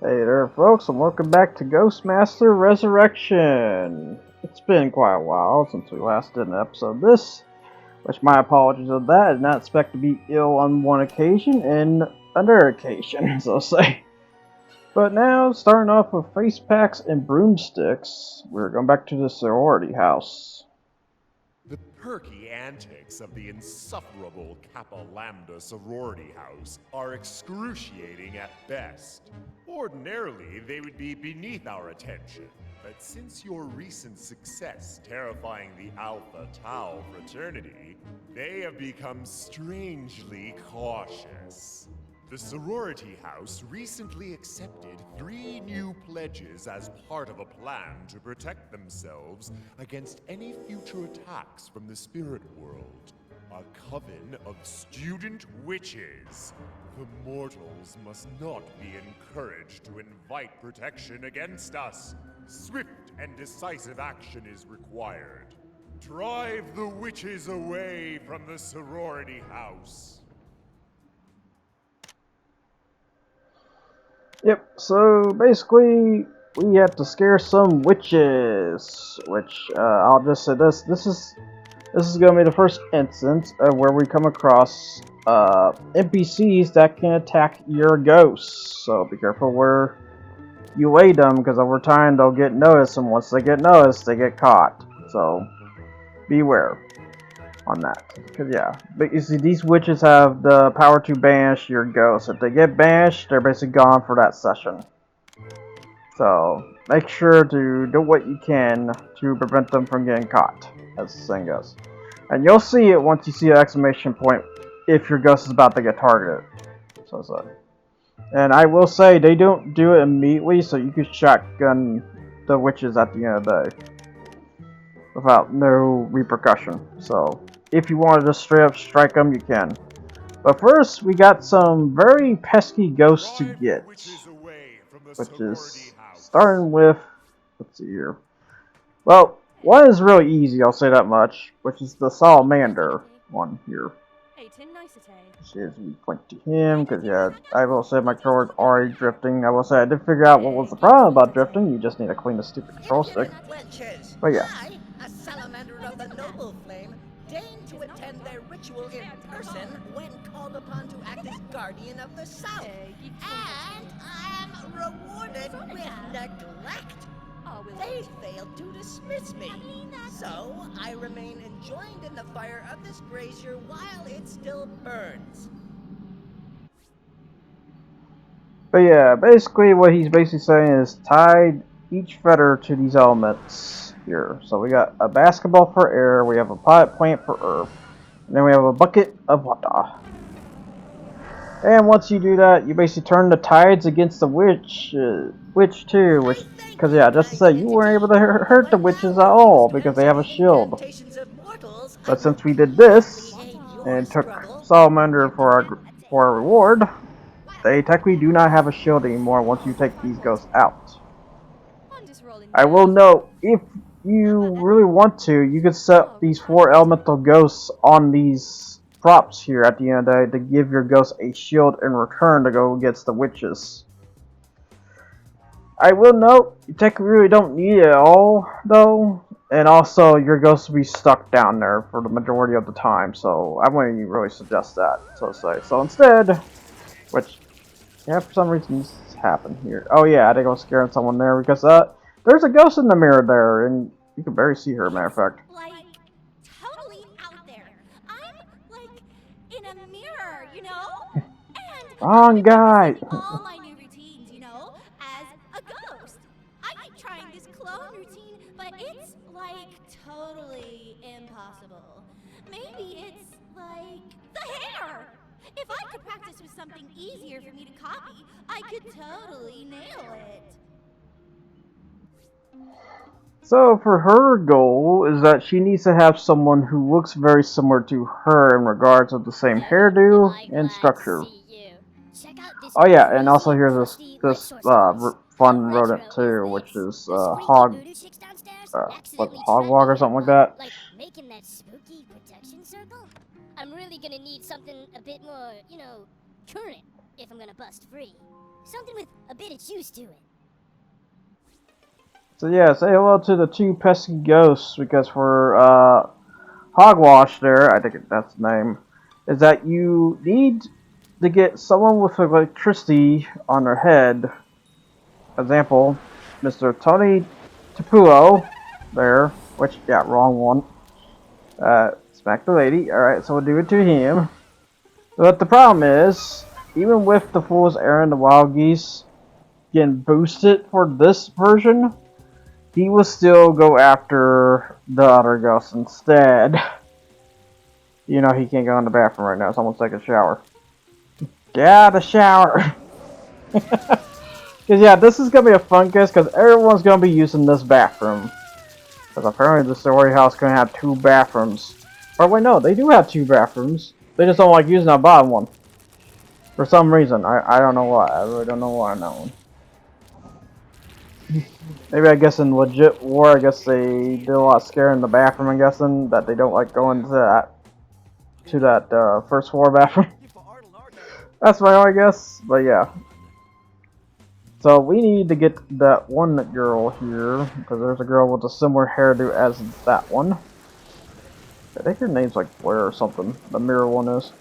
Hey there, folks, and welcome back to Ghostmaster Resurrection. It's been quite a while since we last did an episode of this, which my apologies of that. I did not expect to be ill on one occasion and another occasion, so to say. But now, starting off with Facepacks and Broomsticks, we're going back to the sorority house. The perky antics of the insufferable Kappa Lambda sorority house are excruciating at best. Ordinarily, they would be beneath our attention, but since your recent success terrifying the Alpha Tau fraternity, they have become strangely cautious. The sorority house recently accepted 3 new pledges as part of a plan to protect themselves against any future attacks from the spirit world. A coven of student witches. The mortals must not be encouraged to invite protection against us. Swift and decisive action is required. Drive the witches away from the sorority house. Yep, so basically, we have to scare some witches, which, I'll just say this, this is going to be the first instance of where we come across NPCs that can attack your ghosts. So be careful where you aid them, because over time they'll get noticed, and once they get noticed, they get caught. So beware on that. Because yeah, but you see, these witches have the power to banish your ghosts. If they get banished, they're basically gone for that session. So make sure to do what you can to prevent them from getting caught, as the saying goes. And you'll see it once you see an exclamation point if your ghost is about to get targeted. So. And I will say, they don't do it immediately, so you can shotgun the witches at the end of the day without no repercussion. So if you want to just straight up strike them, you can. But first, we got some very pesky ghosts to get, which is starting with, let's see here. Well, one is really easy, I'll say that much, which is the salamander one here. Which is, we point to him, because yeah, I will say my controller's already drifting. I will say I did figure out what was the problem about drifting, you just need to clean the stupid control stick. But yeah. I, a salamander of the noble flame, deign to attend their ritual in person when called upon to act as guardian of the South. And I am rewarded with neglect. They failed to dismiss me. So I remain enjoined in the fire of this brazier while it still burns. But yeah, basically what he's basically saying is tie each feather to these elements here. So we got a basketball for air, we have a pot plant for earth, and then we have a bucket of water. And once you do that, you basically turn the tides against the witch too, because yeah, just to say, you weren't able to hurt the witches at all, because they have a shield. But since we did this, and took Salamander for our reward, they technically do not have a shield anymore once you take these ghosts out. I will note, if you really want to, you could set these 4 elemental ghosts on these props here at the end of the day to give your ghost a shield in return to go against the witches. I will note, you technically really don't need it at all, though, and also your ghost will be stuck down there for the majority of the time, so I wouldn't even really suggest that, so to say. So instead, which, yeah, for some reason this happened here. Oh yeah, I think I was scaring someone there, because there's a ghost in the mirror there, and you can barely see her, matter of fact. Totally out there. I'm, in a mirror, you know? And Wrong guy! all my new routines, as a ghost. I keep trying this clone routine, but it's, totally impossible. Maybe it's, the hair. If I could practice with something easier for me to copy, I could totally nail it. So for her goal is that she needs to have someone who looks very similar to her in regards of the same hairdo and structure. Oh yeah, and also here's this fun rodent too, which is hog hogwog or something like that. Making that spooky protection circle? I'm really gonna need something a bit more, current if I'm gonna bust free. Something with a bit of juice to it. So yeah, say hello to the two pesky ghosts, because for Hogwash there, I think that's the name, is that you need to get someone with electricity on their head. Example, Mr. Tony Tapuo there, which, yeah, wrong one. Smack the lady. Alright, so we'll do it to him. But the problem is, even with the Fool's Errand, the Wild Geese getting boosted for this version, he will still go after the other ghosts instead. You know he can't go in the bathroom right now, so I'm gonna take a shower. Get out of the shower! Because yeah, this is gonna be a fun case, because everyone's gonna be using this bathroom. Because apparently the story house can have 2 bathrooms. Or wait, no, they do have 2 bathrooms. They just don't like using that bottom one. For some reason. I don't know why. I really don't know why on that one. Maybe I guess in legit war, I guess they did a lot of scaring in the bathroom, I'm guessing. That they don't like going to that first floor bathroom. That's my only guess, but yeah. So we need to get that one girl here, because there's a girl with a similar hairdo as that one. I think her name's like Blair or something. The mirror one is.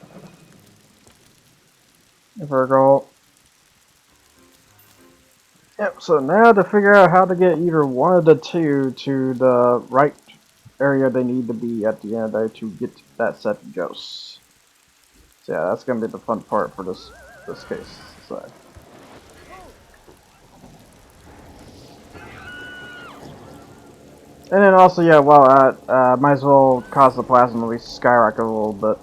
If her girl. Yep, so now to figure out how to get either one of the two to the right area they need to be at the end of the day to get that set of ghosts. So yeah, that's gonna be the fun part for this case. So. And then also, yeah, well, might as well cause the plasma at least skyrocket a little bit,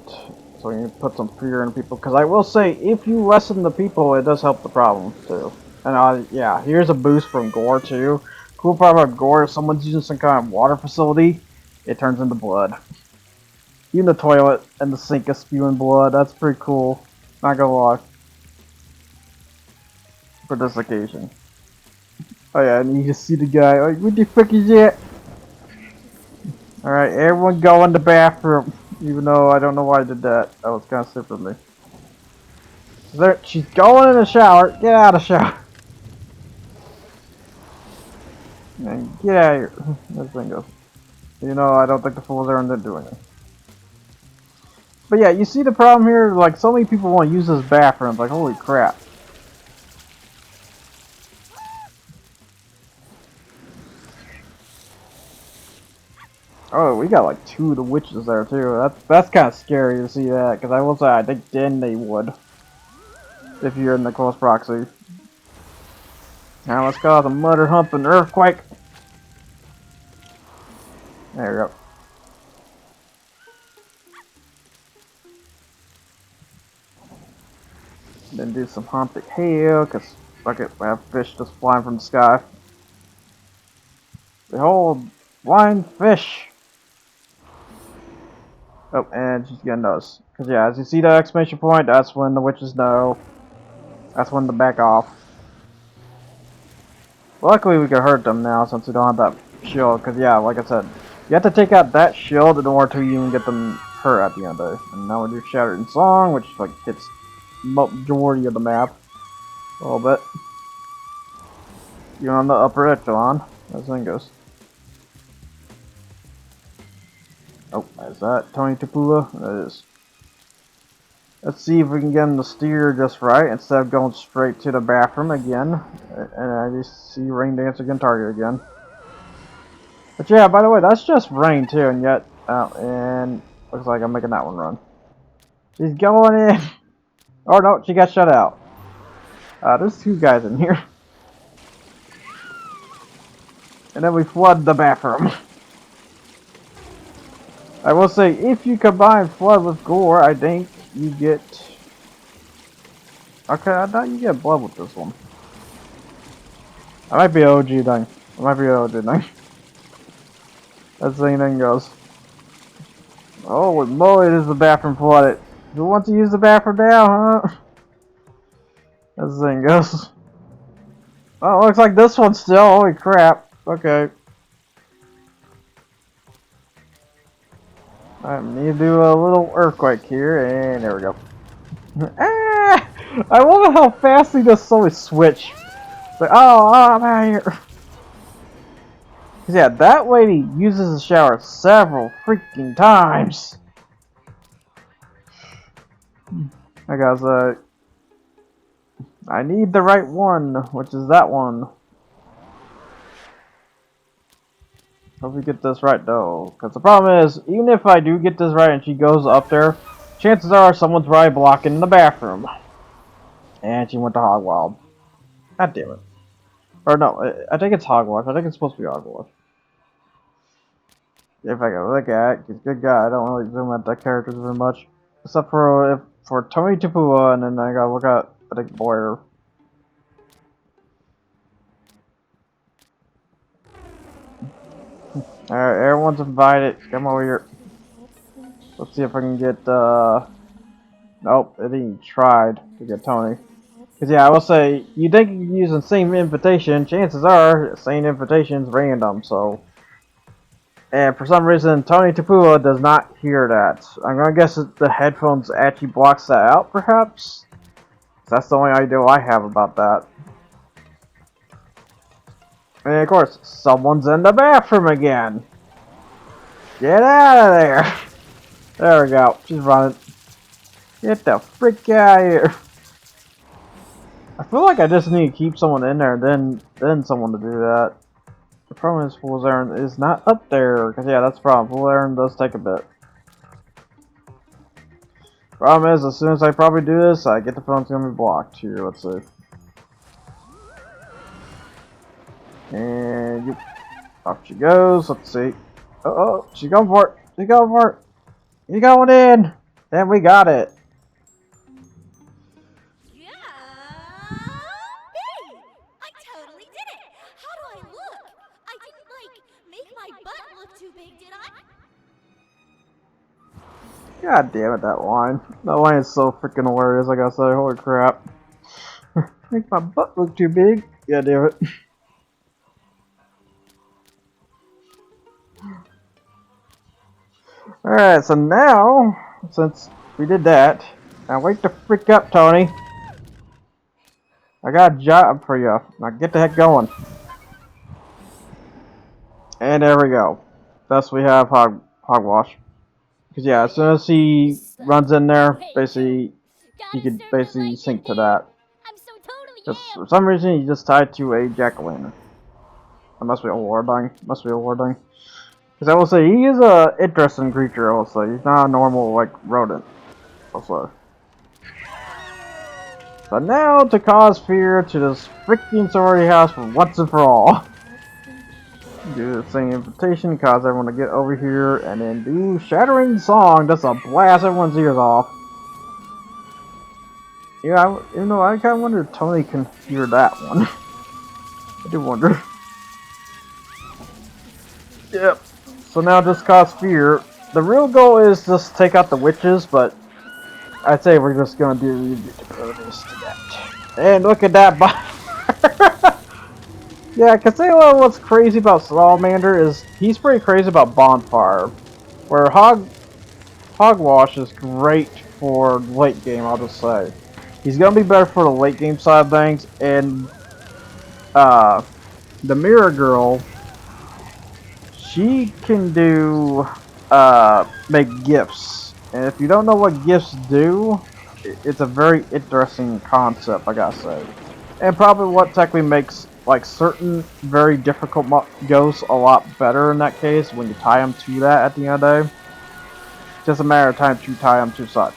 so you can put some fear in people. Because I will say, if you lessen the people, it does help the problem too. And yeah, here's a boost from Gore too. Cool part about Gore, if someone's using some kind of water facility, it turns into blood. Even the toilet and the sink is spewing blood. That's pretty cool. Not gonna lie. For this occasion. Oh yeah, and you just see the guy like, what the fuck is that? Alright, everyone go in the bathroom. Even though I don't know why I did that. That was kind of stupid of me. She's going in the shower. Get out of the shower. Man, get out of here. This thing goes. You know, I don't think the fools are doing it. But yeah, you see the problem here? Like, so many people want to use this bathroom. Like, holy crap. Oh, we got like 2 of the witches there too. That's kind of scary to see that, because I will say I think then they would, if you're in the close proxy. Now let's cause a mother humping earthquake. There we go. Then do some haunted hail, because fuck it, we have fish just flying from the sky. Behold, flying fish! Oh, and she's getting those. Because yeah, as you see that exclamation point, that's when the witches know. That's when to back off. Luckily we can hurt them now since we don't have that shield. Because yeah, like I said, you have to take out that shield in order to even get them hurt at the end of it. And now we do Shattered in Song, which like hits majority of the map. A little bit. You're on the upper echelon, as the thing goes. Oh, is that Tony Tapula? That is. Let's see if we can get him to steer just right instead of going straight to the bathroom again. And I just see Rain Dance again, target again. But yeah, by the way, that's just Rain too, and yet, and looks like I'm making that one run. She's going in! Oh no, she got shut out. There's 2 guys in here. And then we flood the bathroom. I will say, if you combine Flood with Gore, I think you get... Okay, I thought you get Blood with this one. I might be OG thing. I might be OG thing. That's the thing goes. Oh, moly, is the bathroom flooded. Who wants to use the bathroom now, huh? That's the thing goes. Oh, looks like this one still. Holy crap. Okay. I need to do a little earthquake here, and there we go. Ah! I love how fast he just always switch. Like, oh, I'm out of here. Cause yeah, that lady uses the shower several freaking times. Hey guys, I need the right one, which is that one. Hope we get this right though, because the problem is, even if I do get this right and she goes up there, chances are someone's probably blocking the bathroom. And she went to Hogwild. God damn it. Or no, I think it's Hogwash. I think it's supposed to be Hogwash. If I can look at it, he's a good guy. I don't really zoom at that character very much. Except for Tony Tapua, and then I gotta look at, I think, Boyer. Alright, everyone's invited. Come over here. Let's see if I can get, nope, it didn't tried to get Tony. Because, yeah, I will say, you think you can use the same invitation, chances are, the same invitation's random, so. And for some reason, Tony Tapua does not hear that. I'm gonna guess that the headphones actually blocks that out, perhaps? That's the only idea I have about that. And of course, someone's in the bathroom again. Get out of there! There we go. She's running. Get the frick out of here. I feel like I just need to keep someone in there, then someone to do that. The problem is Fool's Errand is not up there, because yeah, that's the problem. Fool's Errand does take a bit. Problem is, as soon as I probably do this, I get the phone's gonna be blocked. Here, let's see. And yep. Off she goes. Let's see. Oh, she's going for it. She's going for it. You going in? And we got it. Yeah! Hey! I totally did it! How do I look? I didn't, like, make my butt look too big, did I? God damn it, that line. That line is so freaking hilarious, I gotta say. Holy crap. Make my butt look too big. Yeah, damn it. Alright, so now, since we did that, now wake the freak up, Tony. I got a job for you. Now get the heck going. And there we go. Thus we have Hogwash. Because yeah, as soon as he runs in there, basically, he could basically sync to that. I'm so totally Just for some reason, he just tied to a jack-o'-lantern. That must be a warding. Must be a warding. Because I will say, he is a interesting creature, I will say. He's not a normal, like, rodent. Also. But now, to cause fear to this freaking sorority house for once and for all. Do the same invitation, cause everyone to get over here, and then do Shattering Song. That's a blast everyone's ears off. Yeah, you know, I kind of wonder if Tony can hear that one. I do wonder. Yep. So now just cause fear. The real goal is just take out the witches, but I'd say we're just gonna do this to that. And look at that bonfire. Yeah, Casella, what's crazy about Salamander is he's pretty crazy about bonfire. Where Hogwash is great for late game, I'll just say. He's gonna be better for the late game side of things, and the Mirror Girl, she can do make gifts, and if you don't know what gifts do, it's a very interesting concept, I gotta say, and probably what technically makes like certain very difficult ghosts a lot better in that case when you tie them to that at the end of the day. Just a matter of time to tie them to such.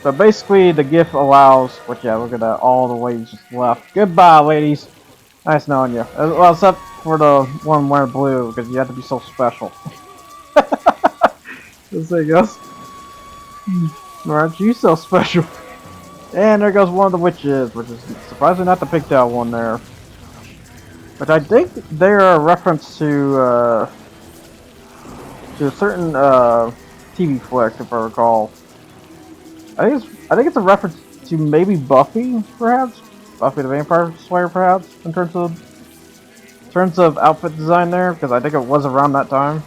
So basically, the gift allows, which yeah, look at that, all the ladies just left. Goodbye, ladies. Nice knowing you. Well, except for the one wearing blue, because you have to be so special. Let's see, guys. Aren't you so special? And there goes one of the witches, which is surprisingly not the pigtail one there. Which I think they're a reference to a certain TV flick, if I recall. I think it's a reference to maybe Buffy, perhaps? Buffy the Vampire Slayer, perhaps, in terms of outfit design there, because I think it was around that time.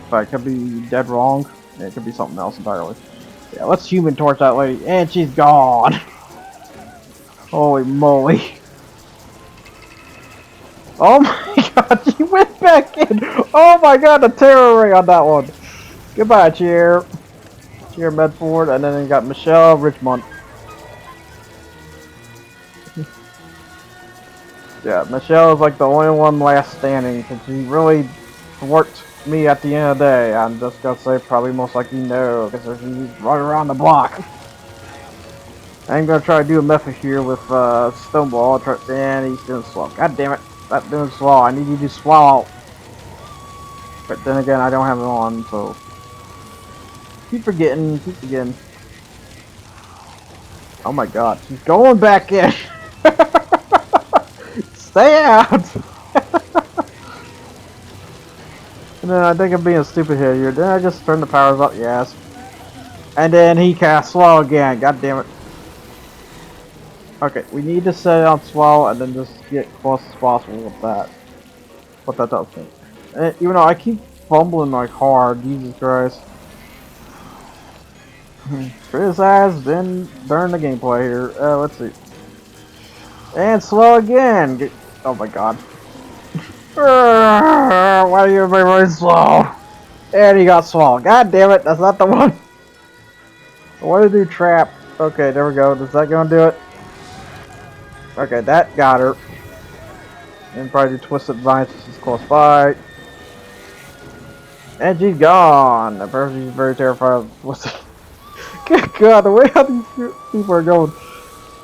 But I could be dead wrong. It could be something else entirely. Yeah, let's human torch that lady, and she's gone. Holy moly! Oh my god, she went back in! Oh my god, the terror ray on that one! Goodbye, Cheer. Cheer Medford, and then you got Michelle Richmond. Yeah, Michelle is like the only one last standing, because she really worked me at the end of the day. I'm just gonna say probably most likely no, because she's running around the block. I'm gonna try to do a method here with Stonewall, and he's doing slow. God damn it, not doing slow. I need you to swallow. But then again, I don't have it on, so keep forgetting, keep forgetting. Oh my god, she's going back in. Stay out. And then I think I'm being stupid here. Then I just turn the powers up, yes. And then he casts swallow again. God damn it. Okay, we need to set it on swallow and then just get close as possible with that. What that does me. And even though I keep fumbling like hard, Jesus Christ. Criticized then during the gameplay here. Let's see. And slow again. Oh my god. Why are you very slow? And he got swallowed. God damn it, that's not the one. I want to do trap. Okay, there we go. Is that gonna do it? Okay, that got her. And probably do twisted vines since she's close by. And she's gone. Apparently she's very terrified of twisted. Good god, the way how these people are going.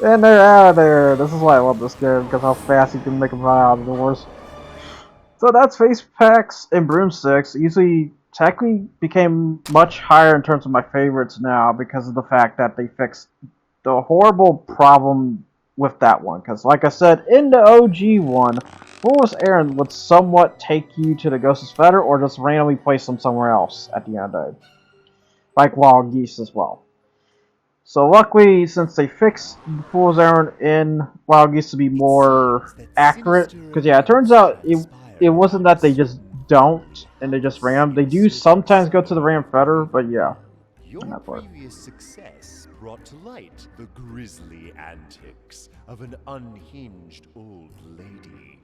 And they're out of there. This is why I love this game, because how fast you can make them out of the doors. So that's Facepacks and Broomsticks. Usually, technically became much higher in terms of my favorites now because of the fact that they fixed the horrible problem with that one. Because, like I said, in the OG one, Fool's Errand would somewhat take you to the Ghost's Feather or just randomly place them somewhere else at the end of the day. Like Wild Geese as well. So luckily, since they fixed the Fool's Errand in Wild Geese to be more accurate, because yeah, it turns out it wasn't that they just don't and they just ram. They do sometimes go to the ram feather, but yeah. Your previous success brought to light the grisly antics of an unhinged old lady.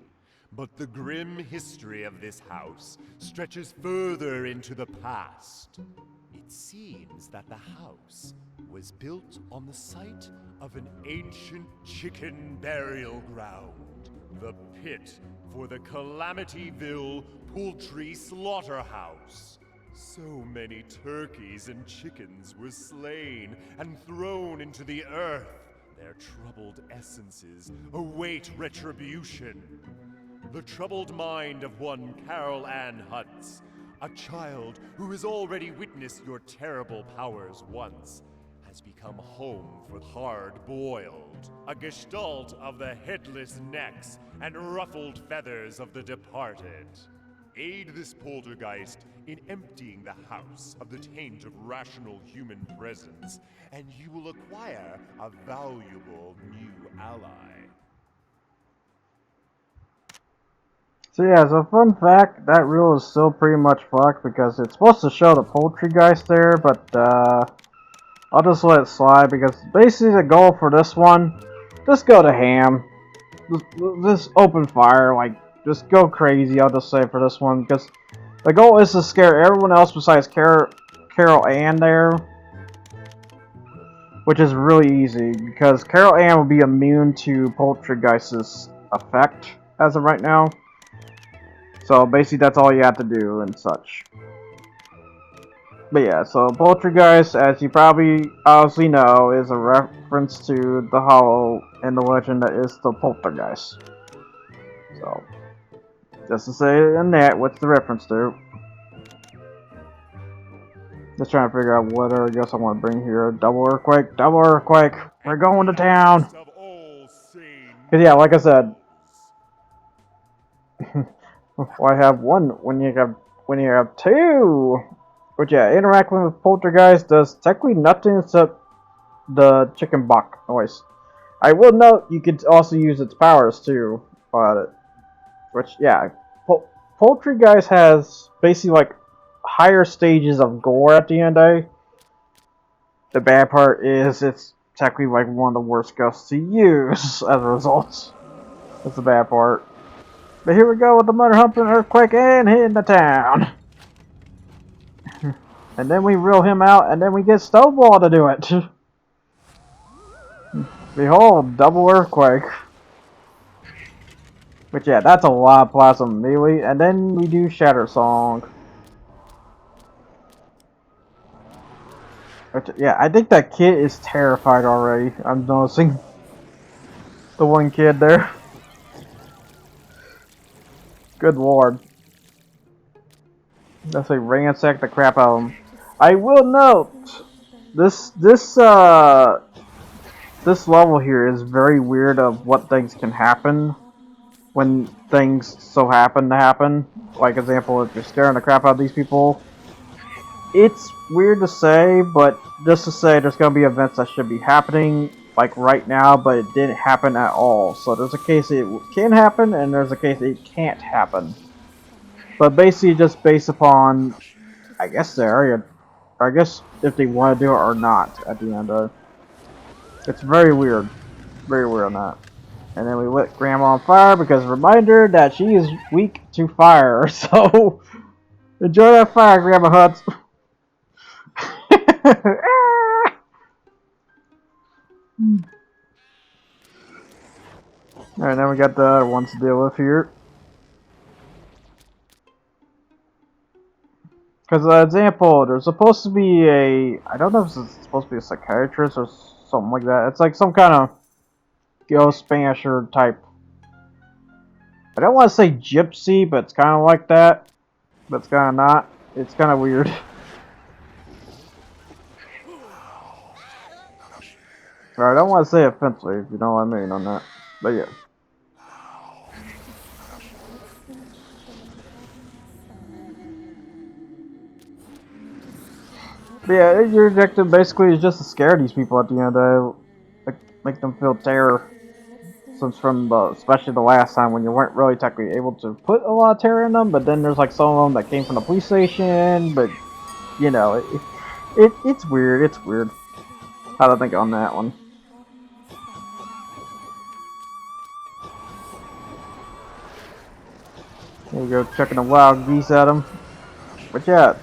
But the grim history of this house stretches further into the past. It seems that the house was built on the site of an ancient chicken burial ground, the pit for the Calamityville Poultry Slaughterhouse. So many turkeys and chickens were slain and thrown into the earth. Their troubled essences await retribution. The troubled mind of one Carol Ann Hutz, a child who has already witnessed your terrible powers once, has become home for hard-boiled, a gestalt of the headless necks and ruffled feathers of the departed. Aid this poltergeist in emptying the house of the taint of rational human presence, and you will acquire a valuable new ally. So yeah, so fun fact, that rule is still pretty much fucked because it's supposed to show the poltergeist there, but I'll just let it slide because basically the goal for this one, just go to ham. Just open fire, like, just go crazy, I'll just say for this one, because the goal is to scare everyone else besides Carol Ann there, which is really easy, because Carol Ann will be immune to Poltergeist's effect as of right now. So basically that's all you have to do and such. But yeah, so Poltergeist, as you probably obviously know, is a reference to the Hollow and the legend that is the Poltergeist. So, just to say in that, what's the reference to? Just trying to figure out what I guess I want to bring here. Double earthquake, we're going to town! Cause yeah, like I said, why have one when you have two? But yeah, interacting with Poltergeist does technically nothing except the chicken buck noise. I will note you could also use its powers too, but which yeah, Poltergeist has basically like higher stages of gore at the end of the day. The bad part is it's technically like one of the worst ghosts to use as a result. That's the bad part. But here we go with the mother humping earthquake and hitting the town. And then we reel him out, and then we get Stonewall to do it. Behold, double earthquake. But yeah, that's a lot of plasma melee. And then we do Shatter Song. Which, yeah, I think that kid is terrified already. I'm noticing the one kid there. Good lord. That's like ransack the crap out of him. I will note this level here is very weird of what things can happen when things so happen to happen. Like example, if you're scaring the crap out of these people, it's weird to say, but just to say there's gonna be events that should be happening like right now, but it didn't happen at all. So there's a case it can happen, and there's a case it can't happen. But basically, just based upon, I guess the area, or I guess if they want to do it or not at the end of it. It's very weird on that. And then we lit Grandma on fire because reminder that she is weak to fire. So enjoy that fire, Grandma Huts. Alright, now we got the other ones to deal with here. Because, example, there's supposed to be I don't know if it's supposed to be a psychiatrist or something like that. It's like some kind of ghost banisher type. I don't want to say gypsy, but it's kind of like that. But it's kind of not. It's kind of weird. Or I don't want to say offensively, if you know what I mean on that. But yeah. But yeah, your objective basically is just to scare these people at the end of the day. Like, make them feel terror. Since from especially the last time when you weren't really technically able to put a lot of terror in them, but then there's like some of them that came from the police station, but you know, it's weird. It's weird. How to think on that one. There you go, chucking the wild geese at him. But yeah,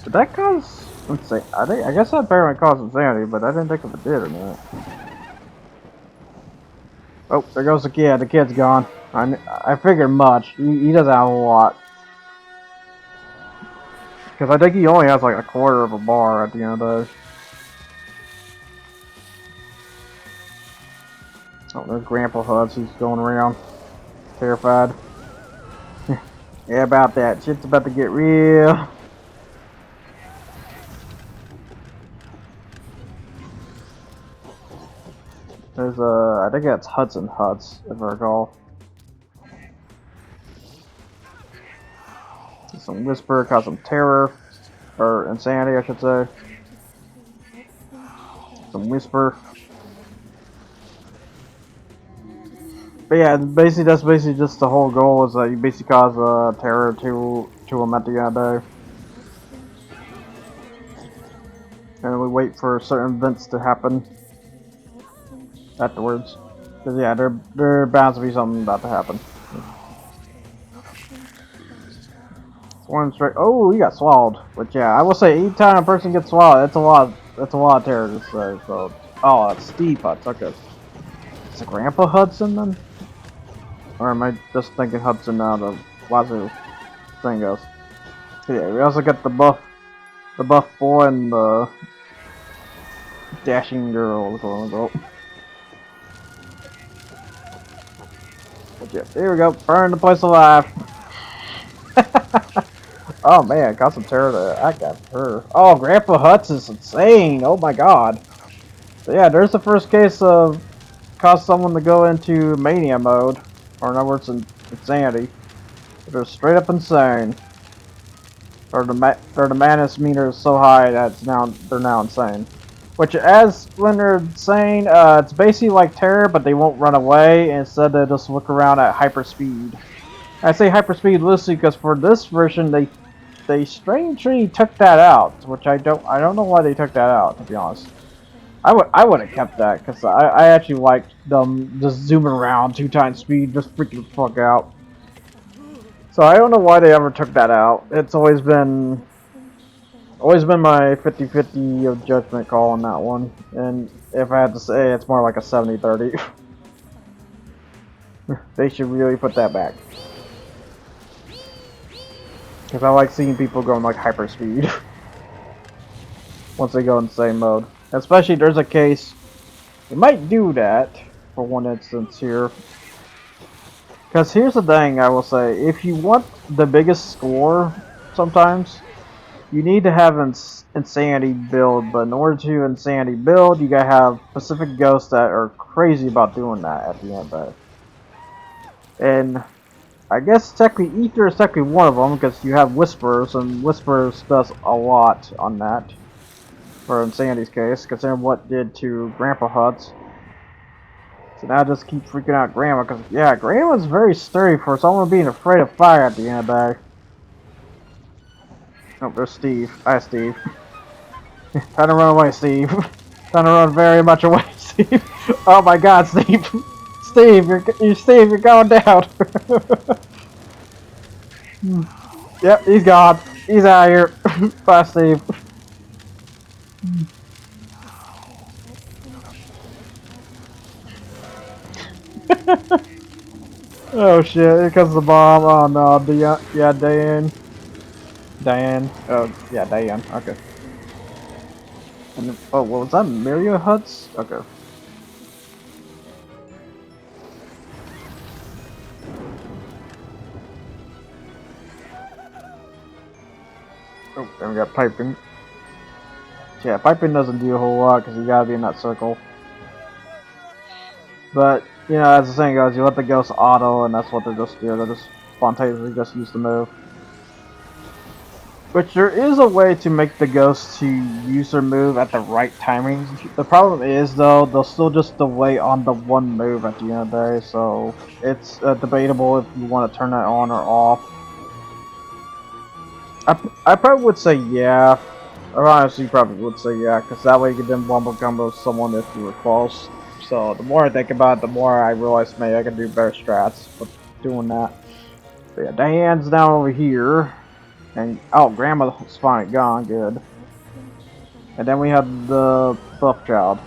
did that cause? Let's see. I guess that apparently caused insanity, but I didn't think if it did or not. Oh, there goes the kid. The kid's gone. I figured much. He doesn't have a lot. Because I think he only has like a quarter of a bar at the end of the day. Oh, there's Grandpa Huds. He's going around. Terrified. Yeah, about that. Shit's about to get real. There's I think that's Hudson Huts, if I recall. Some whisper, cause some terror, or insanity, I should say. Some whisper. But yeah, basically that's basically just the whole goal is that you basically cause terror to them at the end of the day. And we wait for certain events to happen afterwards. Cause yeah, there bound to be something about to happen. One straight. Oh, he got swallowed. Which yeah, I will say, each time a person gets swallowed, that's a lot. That's a lot of terror to say. So, oh, that's Steve Huts. Okay, is it Grandpa Hudson then? Or am I just thinking Hudson now? The Wazoo thing goes. Yeah, we also got the buff boy and the dashing girl. But yeah, here we go. Burn the place alive. Oh man, got some terror there. I got her. Oh, Grandpa Huts is insane. Oh my god. So yeah, there's the first case of cause someone to go into mania mode, or in other words, insanity. They're straight up insane. Or the madness meter is so high that they're now insane. Which, as when they're insane, it's basically like terror, but they won't run away. Instead, they just look around at hyperspeed. I say hyperspeed loosely because for this version, they strangely took that out, which I don't know why they took that out, to be honest. I would have kept that because I actually liked them just zooming around 2 times speed, just freaking the fuck out. So I don't know why they ever took that out. It's always been my 50-50 of judgment call on that one. And if I had to say, it's more like a 70-30. They should really put that back. Because I like seeing people going like hyperspeed once they go insane mode. Especially there's a case you might do that for one instance here. Because here's the thing I will say, if you want the biggest score sometimes, you need to have insanity build, but in order to insanity build, you gotta have Pacific Ghosts that are crazy about doing that at the end of it. And I guess technically Ether is technically one of them because you have Whispers, and Whispers does a lot on that. For Insanity's case, considering what it did to Grandpa Huts. So now I just keep freaking out Grandma, because yeah, Grandma's very sturdy for someone being afraid of fire at the end of the day. Oh, there's Steve. Hi, Steve. Trying to run away, Steve. Trying to run very much away, Steve. Oh my God, Steve. Steve, you're going down. Yep, he's gone. He's out of here. Bye, Steve. Oh shit, here comes the bomb. Oh no, yeah, Diane. Diane. Oh, yeah, Diane. Okay. And then, oh, what was that? Mario Huts? Okay. Oh, and we got piping. Yeah, piping doesn't do a whole lot because you gotta be in that circle. But, you know, as the saying goes, you let the ghosts auto, and that's what they just do. They just spontaneously just use the move. Which there is a way to make the ghosts to use their move at the right timing. The problem is, though, they'll still just delay on the one move at the end of the day, so it's debatable if you want to turn that on or off. I probably would say yeah. Or honestly, probably would say yeah, because that way you can then wombo combo someone if you were close. So the more I think about it, the more I realize maybe I can do better strats with doing that. But yeah, Diane's down over here. And oh, Grandma's finally gone, good. And then we have the buff child.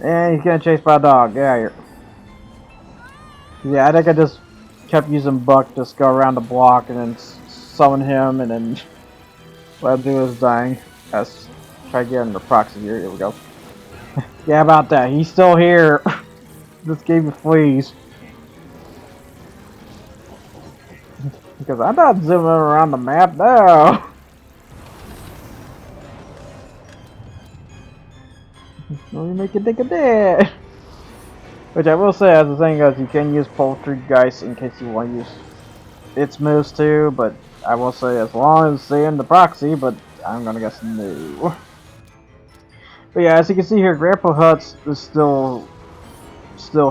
And he's getting chased by a dog. Get out of here. Yeah, I think I just kept using Buck, just go around the block and then summon him and then let him do his dying. Let's try to get him the proxy here. Here we go. Yeah, about that. He's still here. Just gave me fleas. Because I'm not zooming around the map now. Let me make you think of that. Which I will say, as the saying goes, you can use Poultry Geist in case you want to use its moves too, but I will say as long as it's in the proxy, but I'm gonna guess no. But yeah, as you can see here, Grandpa Huts is still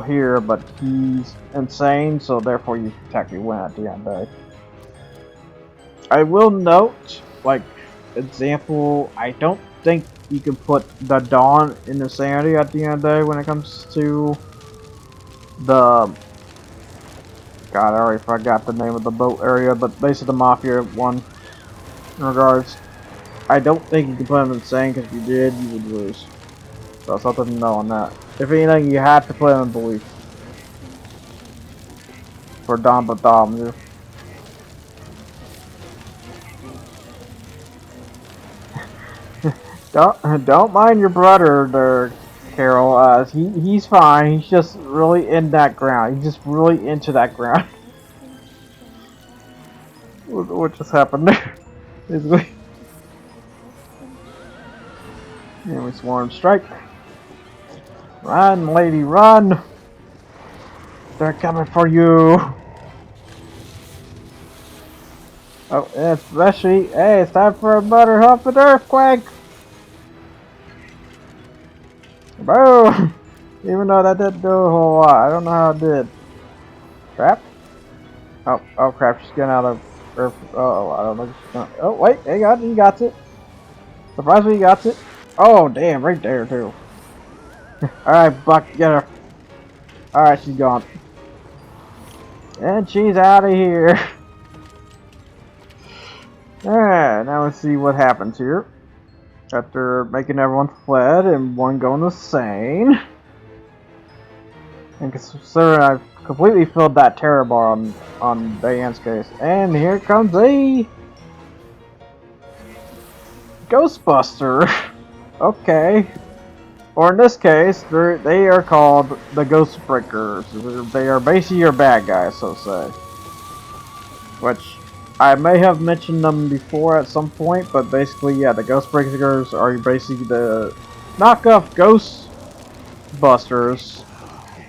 here, but he's insane, so therefore you technically win at the end of the day. I will note, like, example, I don't think you can put the Dawn in Insanity at the end of the day when it comes to the... God, I already forgot the name of the boat area, but basically the Mafia one in regards. I don't think you can put him insane, because if you did, you would lose. So something to know on that. If anything, you have to put him in belief. For Dom but Dom, yeah. Don't mind your brother there, Carol. He's fine. He's just really in that ground. He's just really into that ground. What just happened there? Basically. And we swarm strike. Run, lady, run! They're coming for you. Oh, especially, hey, it's time for a butter huff and earthquake. Boom! Even though that didn't do a whole lot. I don't know how it did. Crap. Oh crap, she's getting out of earth. Oh, I don't know. Oh, wait, he got it. Surprisingly, he got it. Oh, damn, right there, too. Alright, Buck, get her. Alright, she's gone. And she's out of here. Alright, now let's see what happens here. After making everyone fled and one going insane. And considering I've completely filled that terror bar on Diane's case. And here comes a Ghostbuster. Okay. Or in this case, they are called the Ghost Breakers. They are basically your bad guys, so to say. Which I may have mentioned them before at some point, but basically, yeah, the Ghost Breakers are basically the knockoff Ghostbusters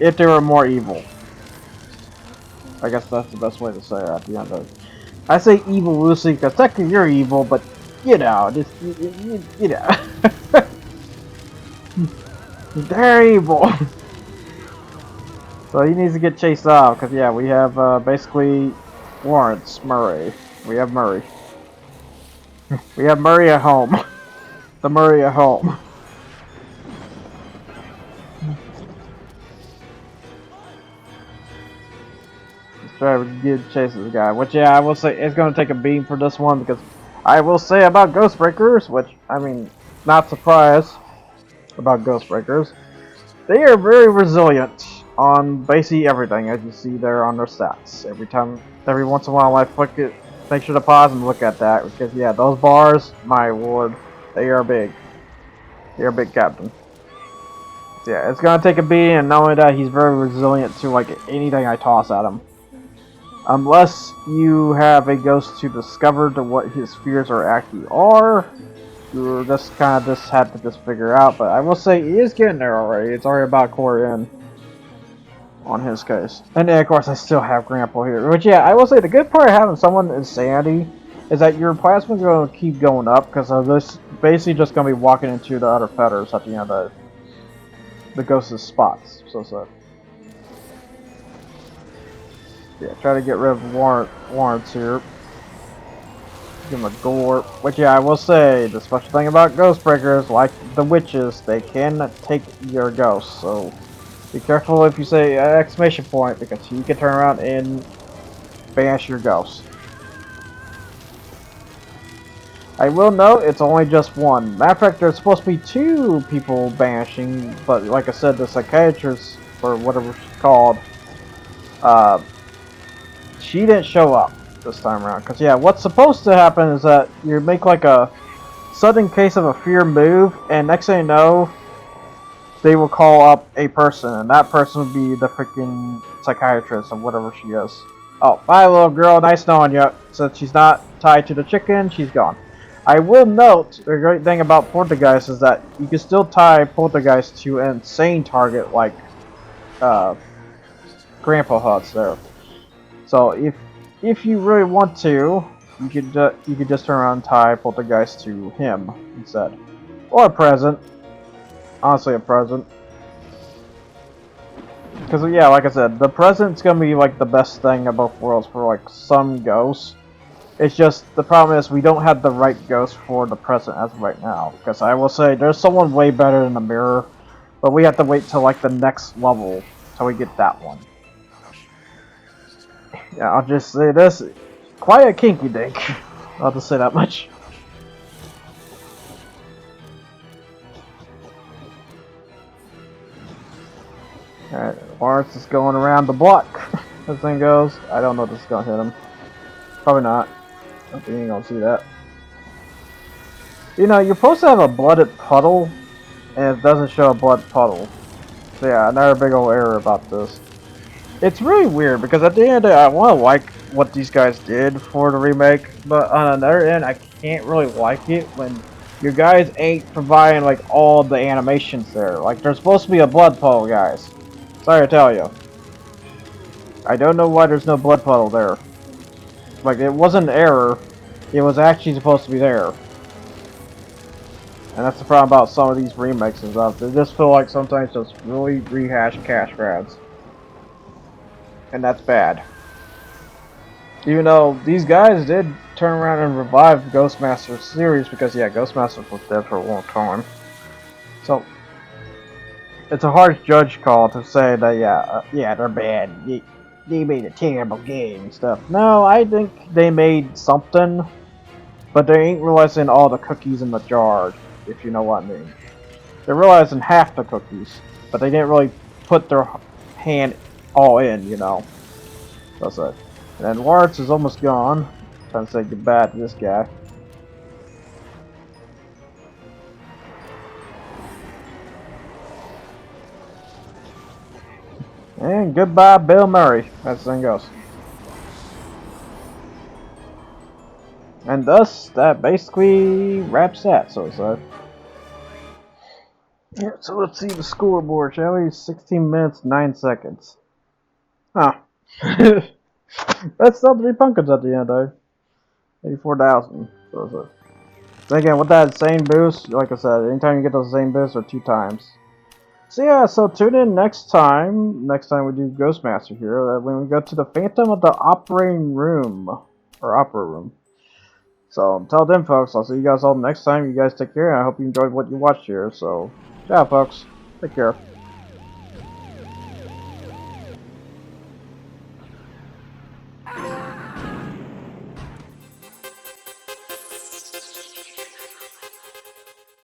if they were more evil. I guess that's the best way to say it at the end of it. I say evil loosely because technically you're evil, but you know, just you know, they're evil. So he needs to get chased off because yeah, we have basically Lawrence Murray. We have Murray. We have Murray at home. The Murray at home. Let's try to get chase this guy. Which yeah, I will say it's going to take a beam for this one because I will say about Ghostbreakers, which I mean, not surprised about Ghostbreakers. They are very resilient on basically everything, as you see there on their stats. Every once in a while, I flick it, make sure to pause and look at that because yeah, those bars, my lord, they are big. They are big, Captain. Yeah, it's gonna take a beating, and not only that, he's very resilient to like anything I toss at him. Unless you have a ghost to discover to what his fears are actually are, you just kind of just have to just figure out. But I will say he is getting there already. It's already about a quarter in on his case. And then of course I still have Grandpa here. Which yeah, I will say the good part of having someone insanity is that your plasma is going to keep going up because of this basically just going to be walking into the other feathers at the end of the ghost's spots. So. Yeah, try to get rid of Lawrence here. Give him a gore. Which, yeah, I will say, the special thing about Ghostbreakers, like the witches, they can take your ghosts. So, be careful if you say exclamation point, because you can turn around and banish your ghost. I will note, it's only just one. Matter of fact, there's supposed to be 2 people banishing, but like I said, the psychiatrist, or whatever she's called, she didn't show up this time around. Because, yeah, what's supposed to happen is that you make like a sudden case of a fear move, and next thing you know, they will call up a person, and that person would be the freaking psychiatrist or whatever she is. Oh, bye little girl, nice knowing you. Since she's not tied to the chicken, she's gone. I will note, the great thing about Poltergeist is that you can still tie Poltergeist to an insane target like Grandpa Huts there. So if you really want to, you could just turn around and tie Poltergeist to him instead, or a present. Honestly, a present. Because yeah, like I said, the present's gonna be like the best thing of both worlds for like some ghosts. It's just the problem is we don't have the right ghost for the present as of right now. Because I will say there's someone way better than the mirror, but we have to wait till like the next level till we get that one. Yeah, I'll just say this, quite a kinky dink. I'll just say that much. Alright, Lawrence is going around the block. This thing goes. I don't know if this is gonna hit him. Probably not. I don't think you ain't gonna see that. You know, you're supposed to have a blooded puddle, and it doesn't show a blood puddle. So yeah, another big old error about this. It's really weird because at the end of the day, I want to like what these guys did for the remake, but on another end, I can't really like it when your guys ain't providing like all the animations there. Like there's supposed to be a blood puddle, guys. Sorry to tell you. I don't know why there's no blood puddle there. Like it wasn't an error; it was actually supposed to be there. And that's the problem about some of these remakes and stuff. They just feel like sometimes just really rehashed cash grabs. And that's bad. Even though these guys did turn around and revive Ghostmaster series because yeah, Ghostmaster was dead for a long time. it's a harsh judge call to say that yeah they're bad. They made a terrible game and stuff. No, I think they made something, but they ain't realizing all the cookies in the jar, if you know what I mean. They're realizing half the cookies, but they didn't really put their hand all in, you know. That's it. And then Lawrence is almost gone. Time to say goodbye to this guy. And goodbye, Bill Murray. As the thing goes. And thus, that basically wraps that, so it's yeah, so let's see the scoreboard, shall we? 16 minutes, 9 seconds. Huh. That's still 3 pumpkins at the end, though. 84,000. So it's so again, with that same boost, like I said, anytime you get those same boosts or 2 times. So yeah, so tune in next time. Next time we do Ghostmaster here, when we go to the Phantom of the Operating Room. Or Opera Room. So until then, folks, I'll see you guys all next time. You guys take care, and I hope you enjoyed what you watched here. So, ciao, folks. Take care.